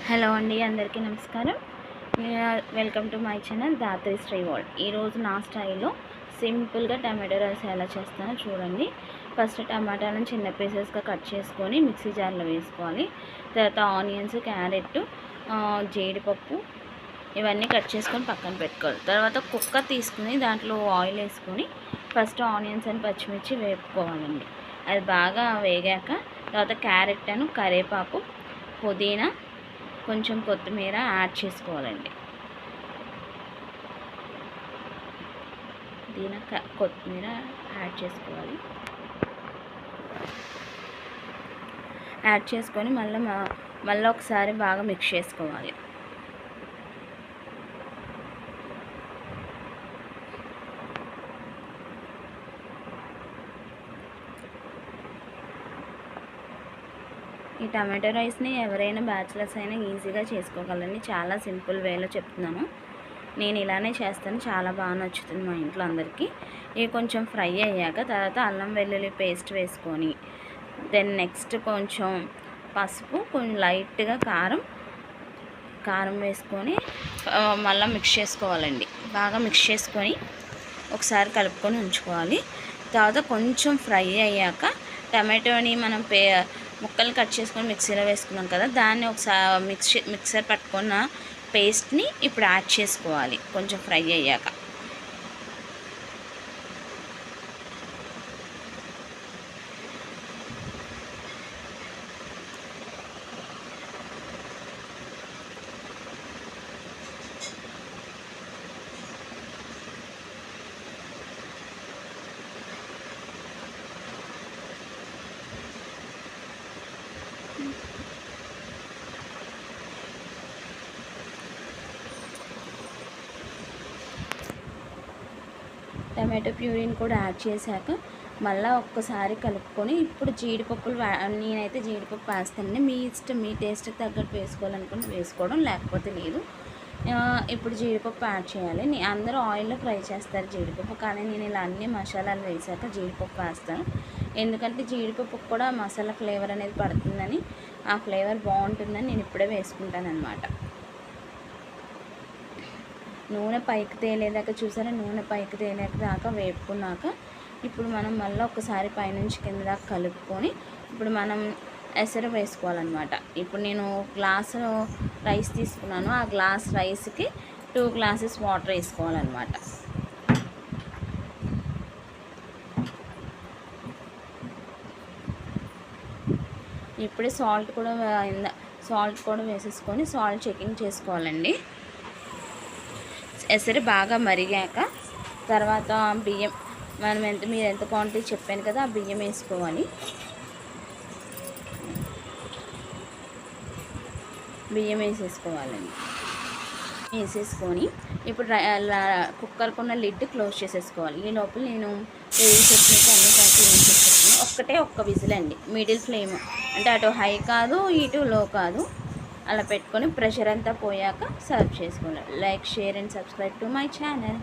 Hello అండి, అందరికీ నమస్కారం. Welcome to my channel Dhatri Sri world. ఈరోజు నా స్టైల్లో సింపుల్గా టమాటో రైస్ ఎలా చేస్తానో చూడండి. ఫస్ట్ టమాటాలను చిన్న పీసెస్గా కట్ చేసుకొని మిక్సీ జార్లో వేసుకోవాలి. తర్వాత ఆనియన్స్, క్యారెట్, జీడిపప్పు ఇవన్నీ కట్ చేసుకొని పక్కన పెట్టుకోవాలి. తర్వాత కుక్కర్ తీసుకుని దాంట్లో ఆయిల్ వేసుకొని ఫస్ట్ ఆనియన్స్ అని పచ్చిమిర్చి వేపుకోవాలండి. అది బాగా వేగాక తర్వాత క్యారెట్ అను కరివేపాకు, పుదీనా, కొంచెం కొత్తిమీర యాడ్ చేసుకోవాలండి. కొత్తిమీర యాడ్ చేసుకోవాలి. యాడ్ చేసుకొని మళ్ళీ ఒకసారి బాగా మిక్స్ చేసుకోవాలి. ఈ టమాటో రైస్ని ఎవరైనా బ్యాచిలర్స్ అయినా ఈజీగా చేసుకోగలండి. చాలా సింపుల్ వేలో చెప్తున్నాను. నేను ఇలానే చేస్తాను, చాలా బాగా నచ్చుతుంది మా ఇంట్లో అందరికీ. ఇవి కొంచెం ఫ్రై అయ్యాక తర్వాత అల్లం వెల్లుల్లి పేస్ట్ వేసుకొని దెన్ నెక్స్ట్ కొంచెం పసుపు, కొంచెం లైట్గా కారం వేసుకొని మళ్ళీ మిక్స్ చేసుకోవాలండి. బాగా మిక్స్ చేసుకొని ఒకసారి కలుపుకొని ఉంచుకోవాలి. తర్వాత కొంచెం ఫ్రై అయ్యాక టమాటోని మనం ముక్కలు కట్ చేసుకొని మిక్సీలో వేసుకున్నాం కదా, దాన్ని ఒకసారి మిక్సర్ పట్టుకున్న పేస్ట్ని ఇప్పుడు యాడ్ చేసుకోవాలి కొంచెం ఫ్రై అయ్యాక. టమాటో ప్యూరీని కూడా యాడ్ చేశాక మళ్ళీ ఒక్కసారి కలుపుకొని ఇప్పుడు జీడిపప్పులు నేనైతే జీడిపప్పు వేస్తానండి. మీ ఇష్టం, మీ టేస్ట్కి తగ్గట్టు వేసుకోవాలనుకుంటే వేసుకోవడం, లేకపోతే లేదు. ఇప్పుడు జీడిపప్పు యాడ్ చేయాలి. అందరూ ఆయిల్లో ఫ్రై చేస్తారు జీడిపప్పు, కానీ నేను ఇలా అన్ని మసాలాలు వేసాక జీడిపప్పు వేస్తాను. ఎందుకంటే జీడిపప్పు కూడా మసాలా ఫ్లేవర్ అనేది పడుతుందని, ఆ ఫ్లేవర్ బాగుంటుందని నేను ఇప్పుడే వేసుకుంటాను అన్నమాట. నూనె పైకి తేలేదాకా చూసారా, నూనె పైకి తేలేదాకా వేపుకున్నాక ఇప్పుడు మనం మళ్ళీ ఒకసారి పైనుంచి కింద దాకా కలుపుకొని ఇప్పుడు మనం ఎసరు వేసుకోవాలన్నమాట. ఇప్పుడు నేను గ్లాసు రైస్ తీసుకున్నాను, ఆ గ్లాస్ రైస్కి 2 గ్లాసెస్ వాటర్ వేసుకోవాలన్నమాట. ఇప్పుడే సాల్ట్ కూడా వేసేసుకొని సాల్ట్ చెకింగ్ చేసుకోవాలండి. ఎసరు బాగా మరిగాక తర్వాత బియ్యం, మీరు ఎంత క్వాంటిటీ చెప్పాను కదా, ఆ బియ్యం వేసుకోవాలి. బియ్యం వేసేసుకోవాలండి. వేసేసుకొని ఇప్పుడు కుక్కర్కున్న లిడ్ క్లోజ్ చేసేసుకోవాలి. ఈ లోపల నేను చట్నీకి అన్ని క్లీన్ చేసేసుకుని ఒక్క విజిల్ అండి, మిడిల్ ఫ్లేమ్, అంటే అటు హై కాదు ఇటు లో కాదు, అలా పెట్టుకొని ప్రెషర్ అంతా పోయాక సర్వ్ చేసుకోవాలి. Like, share and subscribe to my channel.